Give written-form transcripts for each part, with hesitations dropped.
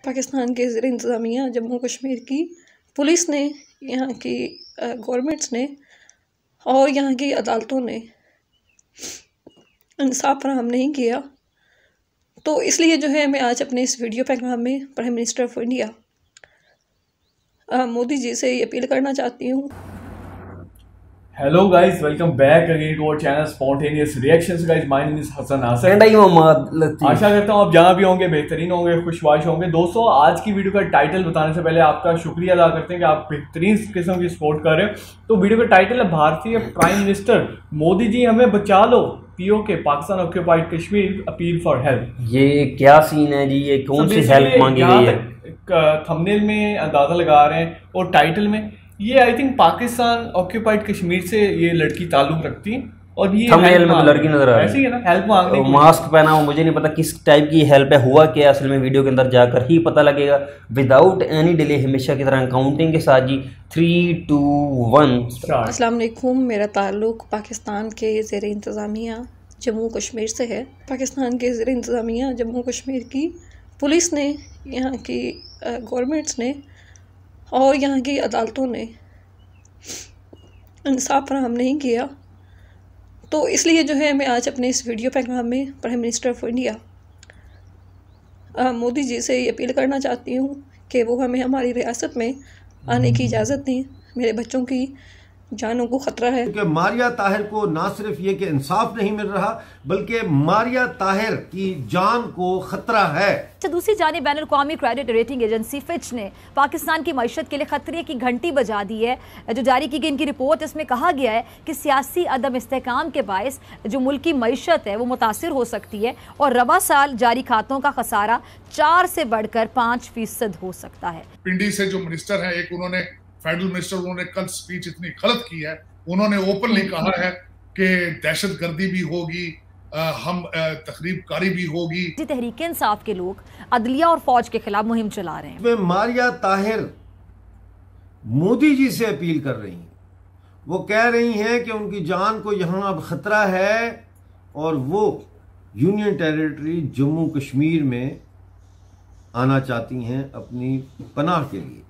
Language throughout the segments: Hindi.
पाकिस्तान के ज़ेर इंतज़ामिया जम्मू कश्मीर की पुलिस ने, यहाँ की गवर्नमेंट्स ने और यहाँ की अदालतों ने इंसाफ फराहम नहीं किया। तो इसलिए जो है मैं आज अपने इस वीडियो पैगाम में prime minister of India Modi ji से ये अपील करना चाहती हूँ। Hello guys, welcome back again to our channel Spontaneous Reactions guys. My name is Hassan Asad and I am Ahmad Latif। आशा करता हूँ आप जहाँ भी होंगे बेहतरीन होंगे, खुशबाश होंगे। दोस्तों, आज की वीडियो का टाइटल बताने से पहले आपका शुक्रिया अदा करते हैं कि आप बेहतरीन किस्म की सपोर्ट कर रहे हैं। तो वीडियो का टाइटल है भारतीय प्राइम मिनिस्टर मोदी जी हमें बचा लो, POK Pakistan occupied Kashmir appeal for help. ये क्या सीन है जी? ये कौन सी हेल्प मांगी गई है? थंबनेल में अंदाजा लगा रहे हैं और टाइटल में ये I think Pakistan occupied Kashmir से ये लड़की ताल्लुक रखती है और ये थंबनेल में तो लड़की नजर आ रही है। ऐसे ही है ना, हेल्प मांगने की। मास्क पहना हो, मुझे नहीं पता किस टाइप की हेल्प है, हुआ क्या असल में वीडियो के अंदर जाकर ही पता लगेगा। विदाउट एनी डिले हमेशा की तरह काउंटिंग के साथ जी 3, 2, 1 अस्सलाम वालेकुम। मेरा ताल्लुक पाकिस्तान के ज़ेर इंतज़ामिया जम्मू कश्मीर से है। पाकिस्तान के ज़ेर इंतज़ामिया जम्मू कश्मीर की पुलिस ने, यहाँ की गवर्नमेंट्स ने और यहाँ की अदालतों ने इंसाफ फराहम नहीं किया। तो इसलिए जो है मैं आज अपने इस वीडियो पैगाम में prime minister of India Modi ji से ये अपील करना चाहती हूँ कि वो हमें हमारी रियासत में आने की इजाज़त दें। मेरे बच्चों की जानों को खतरा है क्योंकि मारिया ताहिर को ना सिर्फ ये कि इंसाफ नहीं मिल रहा, बल्कि मारिया ताहिर की जान को खतरा है। दूसरी जानिब बैनुल अक़वामी क्रेडिट रेटिंग एजेंसी फिच ने पाकिस्तान की मईशत के लिए खतरे की घंटी बजा दी है। जो जारी की गई इनकी रिपोर्ट, इसमें कहा गया है कि सियासी अदम इस्तेहकाम के बायस जो मुल्क की मईशत है वो मुतासिर हो सकती है और रवा साल जारी खातों का खसारा 4 से बढ़कर 5% हो सकता है। पिंडी से जो मिनिस्टर है, एक उन्होंने फेडरल मिनिस्टर, उन्होंने कल स्पीच इतनी गलत की है। उन्होंने ओपनली कहा है कि दहशतगर्दी भी होगी, हम तखरीबकारी भी होगी। तहरीक इंसाफ के लोग अदलिया और फौज के खिलाफ मुहिम चला रहे हैं। मारिया ताहिर मोदी जी से अपील कर रही हैं। वो कह रही हैं कि उनकी जान को यहां अब खतरा है और वो यूनियन टेरिटरी जम्मू कश्मीर में आना चाहती हैं अपनी पनाह के लिए।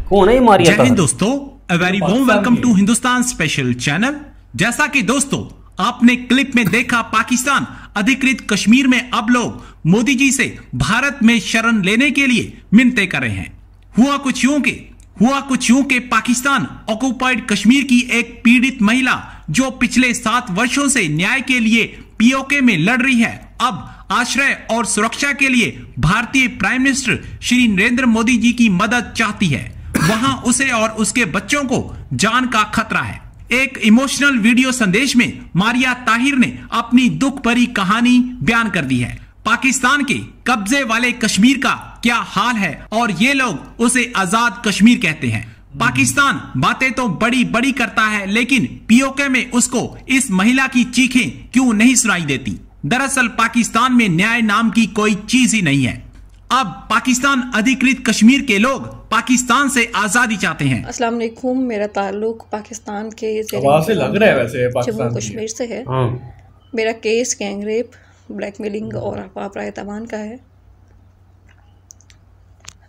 कौन है मारिया? जय हिंद दोस्तों, a very warm welcome to Hindustan special channel. जैसा कि दोस्तों आपने क्लिप में देखा, पाकिस्तान अधिकृत कश्मीर में अब लोग मोदी जी से भारत में शरण लेने के लिए मिन्नतें कर रहे हैं। हुआ कुछ यूं कि पाकिस्तान ऑक्युपाइड कश्मीर की एक पीड़ित महिला जो पिछले 7 वर्षों से न्याय के लिए पीओके में लड़ रही है, अब आश्रय और सुरक्षा के लिए भारतीय प्राइम मिनिस्टर श्री नरेंद्र मोदी जी की मदद चाहती है। वहां उसे और उसके बच्चों को जान का खतरा है। एक इमोशनल वीडियो संदेश में मारिया ताहिर ने अपनी दुख भरी कहानी बयान कर दी है। पाकिस्तान के कब्जे वाले कश्मीर का क्या हाल है और ये लोग उसे आजाद कश्मीर कहते हैं। पाकिस्तान बातें तो बड़ी बड़ी करता है, लेकिन पीओके में उसको इस महिला की चीखें क्यों नहीं सुनाई देती? दरअसल पाकिस्तान में न्याय नाम की कोई चीज ही नहीं है। अब पाकिस्तान अधिकृत कश्मीर के लोग पाकिस्तान से आजादी चाहते हैं। अस्सलाम वालेकुम। मेरा ताल्लुक पाकिस्तान के जम्मू कश्मीर से है। मेरा केस गैंग रेप, ब्लैकमेलिंग और अपराध का है।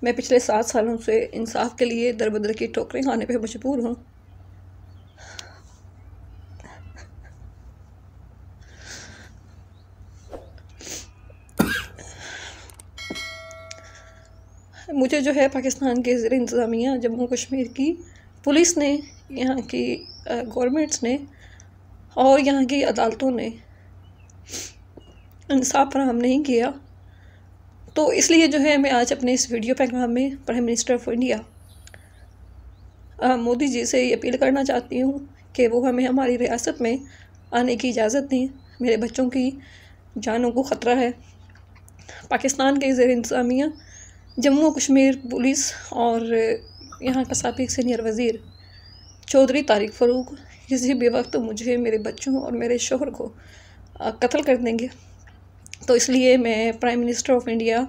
मैं पिछले 7 सालों से इंसाफ के लिए दर बदर की ठोकरें खाने पे मजबूर हूँ। मुझे जो है पाकिस्तान के ज़ेर इंतज़ामिया जम्मू कश्मीर की पुलिस ने, यहाँ की गवर्नमेंट्स ने और यहाँ की अदालतों ने इंसाफ फराहम नहीं किया। तो इसलिए जो है मैं आज अपने इस वीडियो पैगाम में prime minister of India Modi ji से ये अपील करना चाहती हूँ कि वो हमें हमारी रियासत में आने की इजाज़त दें। मेरे बच्चों की जानों को खतरा है। पाकिस्तान के ज़ेर इंतज़ामिया जम्मू कश्मीर पुलिस और यहाँ का साबिक सीनियर वज़ीर चौधरी तारिक फ़रूक किसी भी वक्त मुझे, मेरे बच्चों और मेरे शोहर को कत्ल कर देंगे। तो इसलिए मैं prime minister of India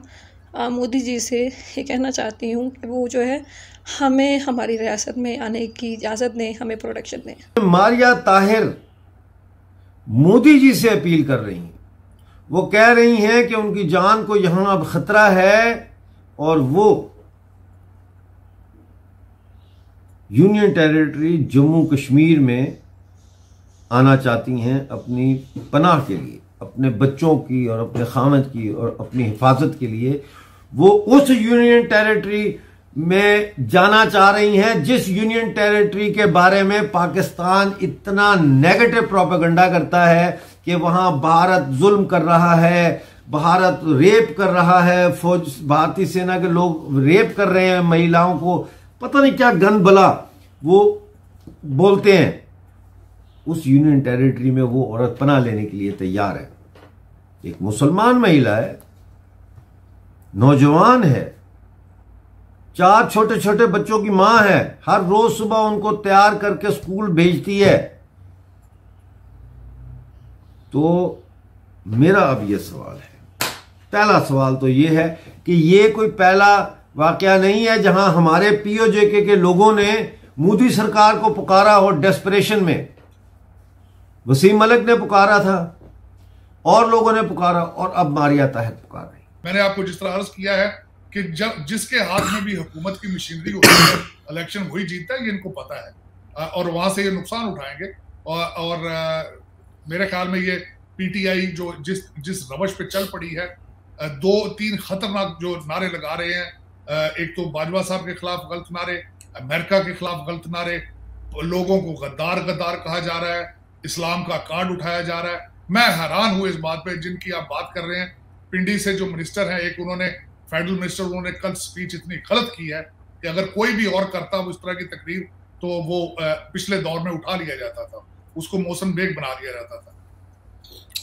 Modi ji से ये कहना चाहती हूँ कि वो जो है हमें हमारी रियासत में आने की इजाज़त दें, हमें प्रोटेक्शन दें। मारिया ताहिर मोदी जी से अपील कर रही हैं। वो कह रही हैं कि उनकी जान को यहाँ अब खतरा है और वो यूनियन टेरिटरी जम्मू कश्मीर में आना चाहती हैं अपनी पनाह के लिए, अपने बच्चों की और अपने खामद की और अपनी हिफाजत के लिए। वो उस यूनियन टेरिटरी में जाना चाह रही हैं जिस यूनियन टेरिटरी के बारे में पाकिस्तान इतना नेगेटिव प्रोपेगेंडा करता है कि वहां भारत जुल्म कर रहा है, भारत रेप कर रहा है, फौज भारतीय सेना के लोग रेप कर रहे हैं महिलाओं को, पता नहीं क्या गंद भला वो बोलते हैं। उस यूनियन टेरिटरी में वो औरत पनाह लेने के लिए तैयार है। एक मुसलमान महिला है, नौजवान है, 4 छोटे छोटे बच्चों की मां है, हर रोज सुबह उनको तैयार करके स्कूल भेजती है। तो मेरा अब यह सवाल है, पहला सवाल तो यह है कि यह कोई पहला वाकया नहीं है जहां हमारे पीओजेके के लोगों ने मोदी सरकार को पुकारा हो डेस्परेशन में। वसीम मलिक ने पुकारा था और लोगों ने पुकारा और अब मारिया ताहिर पुकार रही। मैंने आपको जिस तरह अर्ज किया है कि जब जिसके हाथ में भी हुकूमत की मशीनरी होती है इलेक्शन वही जीतता है, ये इनको पता है और वहां से ये नुकसान उठाएंगे। और मेरे ख्याल में ये पीटीआई जो जिस रवश पे चल पड़ी है, 2-3 खतरनाक जो नारे लगा रहे हैं, एक तो बाजवा साहब के खिलाफ गलत नारे, अमेरिका के खिलाफ गलत नारे, लोगों को गद्दार कहा जा रहा है, इस्लाम का कार्ड उठाया जा रहा है। मैं हैरान हूं इस बात पे जिनकी आप बात कर रहे हैं। पिंडी से जो मिनिस्टर हैं, एक उन्होंने फेडरल मिनिस्टर, उन्होंने कल स्पीच इतनी गलत की है कि अगर कोई भी और करता वो इस तरह की तकरीर तो वो पिछले दौर में उठा लिया जाता था, उसको मौसम बेग बना दिया जाता था।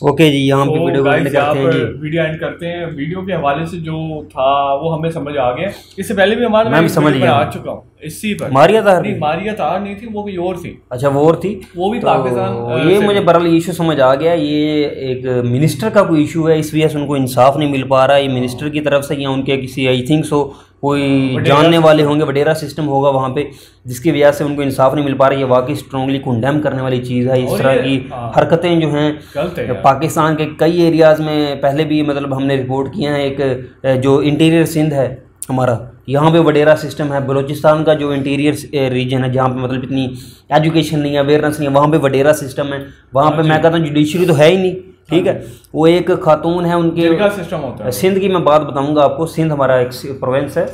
ओके जी, यहाँ पे वीडियो एंड करते हैं जी। वीडियो एंड करते हैं। वीडियो के हवाले से जो था वो हमें समझ आ गया। इससे पहले भी हमारा मैं भी समझ गया आ चुका हूँ इसी पर। मारिया ताहिर नहीं, मारिया ताहिर नहीं थी, वो कोई और थी। अच्छा, वो और थी, वो भी तो पाकिस्तान। ये मुझे बहरहाल इशू समझ आ गया। ये एक मिनिस्टर का कोई इशू है, इस वजह से उनको इंसाफ नहीं मिल पा रहा है। ये मिनिस्टर की तरफ से या उनके किसी आई थिंक सो कोई जानने वाले होंगे, वडेरा सिस्टम होगा वहाँ पे, जिसकी वजह से उनको इंसाफ नहीं मिल पा रहा है। ये वाकई स्ट्रांगली कंडेम करने वाली चीज़ है। इस तरह की हरकतें जो हैं पाकिस्तान के कई एरियाज़ में पहले भी मतलब हमने रिपोर्ट किया है। एक जो इंटीरियर सिंध है हमारा, यहाँ पे वडेरा सिस्टम है। बलूचिस्तान का जो इंटीरियर रीजन है जहाँ पे मतलब इतनी एजुकेशन नहीं है, अवेयरनेस नहीं है, वहाँ पे वडेरा सिस्टम है। वहाँ पे मैं कहता हूँ जुडिशरी तो है ही नहीं, ठीक है। वो एक खातून है, उनके सिस्टम होता है। सिंध की मैं बात बताऊंगा आपको। सिंध हमारा एक प्रोविंस है,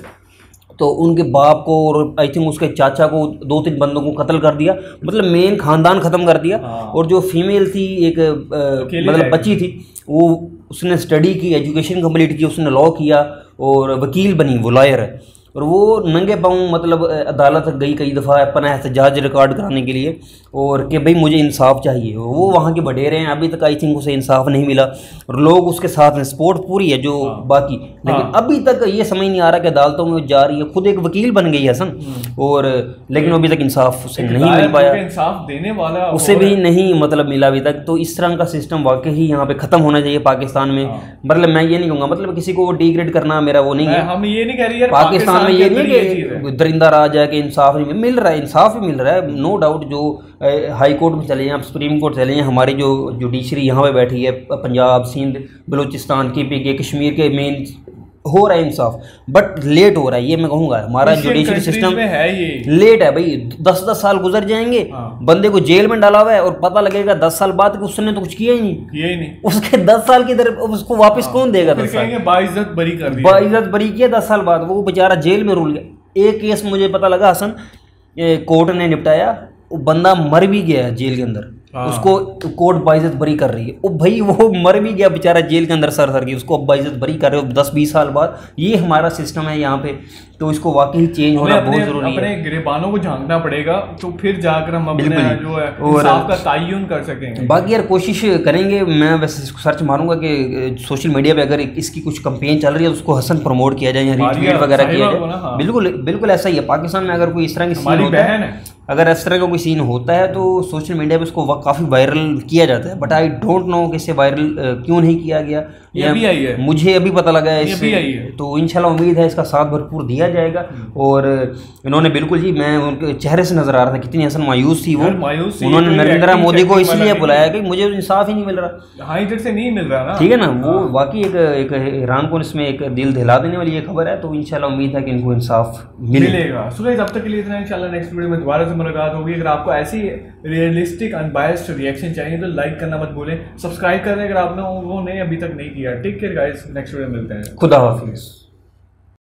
तो उनके बाप को और आई थिंक उसके चाचा को 2-3 बंदों को कत्ल कर दिया, मतलब मेन खानदान ख़त्म कर दिया। और जो फीमेल थी एक मतलब बच्ची थी, वो उसने स्टडी की, एजुकेशन कंप्लीट की, उसने लॉ किया और वकील बनी, वो लॉयर है। और वो नंगे पाँव मतलब अदालत गई कई दफ़ा अपना एहतजाज रिकॉर्ड कराने के लिए, और कि भाई मुझे इंसाफ चाहिए। वो वहाँ के वडेरे हैं, अभी तक आई थिंक उसे इंसाफ नहीं मिला और लोग उसके साथ हैं, सपोर्ट पूरी है जो बाकी, लेकिन अभी तक ये समझ नहीं आ रहा कि अदालतों में वो जा रही है। खुद एक वकील बन गई हसन, और लेकिन अभी तक इंसाफ उसे नहीं मिल पाया, इंसाफ देने वाला उसे भी नहीं मतलब मिला अभी तक। तो इस तरह का सिस्टम वाकई ही यहाँ पे ख़त्म होना चाहिए पाकिस्तान में। मतलब मैं ये नहीं कहूँगा मतलब किसी को डिग्रेड करना मेरा वो नहीं है, हम ये नहीं कह रही पाकिस्तान में ये नहीं कि दरिंदा राज है कि इंसाफ नहीं मिल रहा है, इंसाफ भी मिल रहा है नो डाउट। जो हाई कोर्ट में चले जाएं, सुप्रीम कोर्ट चले जाएं, हमारी जो जुडिशरी यहाँ पे बैठी है, पंजाब, सिंध, बलूचिस्तान की, के कश्मीर के मेन हो रहा है इंसाफ, बट लेट हो रहा है। ये मैं कहूँगा हमारा जुडिशरी सिस्टम है ये लेट है भाई। 10-10 साल गुजर जाएंगे, बंदे को जेल में डाला हुआ है और पता लगेगा 10 साल बाद कि उसने तो कुछ किया ही नहीं। उसके 10 साल की तरफ उसको वापस कौन देगा? 10 साल बाइज्जत बरी कर दिया, बाइज्जत बरी किया 10 साल बाद, वो बेचारा जेल में रुल गया। एक केस मुझे पता लगा हसन, कोर्ट ने निपटाया, वो बंदा मर भी गया जेल के अंदर, उसको कोर्ट बाइज्जत बरी कर रही है। ओ भाई वो मर भी गया बेचारा जेल के अंदर सर की, उसको अब बाइज्जत बरी कर रहे हो 10-20 साल बाद। ये हमारा सिस्टम है यहाँ पे, तो इसको वाकई चेंज होना बहुत जरूरी है। अपने गिरेबानों को झांकना पड़ेगा, तो फिर जाकर हम अपने जो है इंसाफ का तयन कर सकेंगे। बाकी यार कोशिश करेंगे, मैं वैसे सर्च मारूंगा कि सोशल मीडिया पे अगर इसकी कुछ कंपेन चल रही है तो उसको हसन प्रमोट किया जाए या रीट्वीट वगैरह किया जाए। बिल्कुल बिल्कुल ऐसा ही है। पाकिस्तान में अगर कोई इस तरह की सीन होता है, अगर इस तरह का कोई सीन होता है तो सोशल मीडिया पे उसको काफ़ी वायरल किया जाता है, बट आई डोंट नो कि इसे वायरल क्यों नहीं किया गया। ये अभी आई है, मुझे अभी पता लगा है अभी आई है। तो इंशाल्लाह उम्मीद है इसका साथ भरपूर दिया जाएगा। और इन्होंने बिल्कुल जी, मैं उनके चेहरे से नजर आ रहा था कितनी हसन मायूस थी वो। उन्होंने नरेंद्र मोदी को इसलिए बुलाया कि मुझे इंसाफ ही नहीं मिल रहा, हाँ इधर से नहीं मिल रहा ना, ठीक है ना। वो वाकई एक ईरान को इसमें एक दिल दहला देने वाली ये खबर है। तो इंशाल्लाह उम्मीद है कि इनको इंसाफ मिलेगा। सो गाइस, अब तक के लिए इतना, इंशाल्लाह नेक्स्ट वीडियो में दोबारा से मुलाकात होगी। अगर आपको ऐसी रियलिस्टिक अनबायस्ड रिएक्शन चाहिए तो लाइक करना मत भूलें, सब्सक्राइब करें अगर आपने वो नहीं अभी तक नहीं किया। Take care guys, next video में मिलते हैं। खुदा हाफिज।